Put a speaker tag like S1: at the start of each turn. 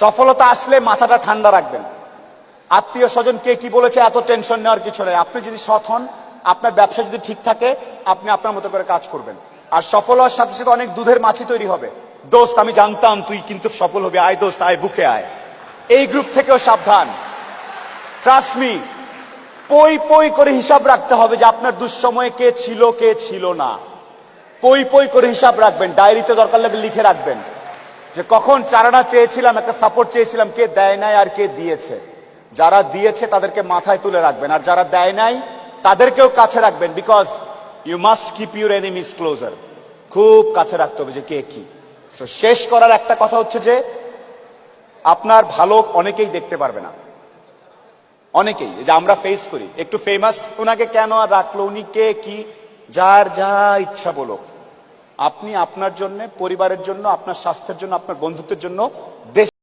S1: সফলতা আসলে মাথাটা ঠান্ডা রাখবেন। আত্মীয় স্বজন কে কি বলেছে এত টেনশন নেওয়ার কিছু নেই। আপনি যদি সৎ হন, আপনার ব্যবসা যদি ঠিক থাকে, আপনি আপনার মতো করে কাজ করবেন। আর সফল হওয়ার সাথে সাথে অনেক দুধের মাছি তৈরি হবে। দোস্ত আমি জানতাম তুই কিন্তু সফল হবে, আয় দোস্ত আয় বুকে আয়। এই গ্রুপ থেকেও সাবধান। ট্রাস্ট মি, পই পই করে হিসাব রাখতে হবে যে আপনার দুঃসময়ে কে ছিল কে ছিল না। পই পই করে হিসাব রাখবেন, ডায়েরিতে দরকার লাগলে লিখে রাখবেন যে কখন চারানা চেয়েছিলাম, একটা সাপোর্ট চেয়েছিলাম, কে দেয় নাই আর কে দিয়েছে। যারা দিয়েছে তাদেরকে মাথায় তুলে রাখবেন, আর যারা দেয় নাই তাদেরকেও কাছে রাখবেন। Because you must keep your enemies closer. খুব কাছে রাখতে হবে যে কে কি। তো শেষ করার একটা কথা হচ্ছে যে আপনার ভালো অনেকেই দেখতে পারবে না। অনেকেই যে আমরা ফেস করি, একটু ফেমাস ওনাকে কেন আর রাখলো, উনি কে কি, যার যা ইচ্ছা বলো। আপনি আপনার জন্য, পরিবারের জন্য, আপনার স্বাস্থ্যের জন্য, আপনার বন্ধুত্বের জন্য, দেশ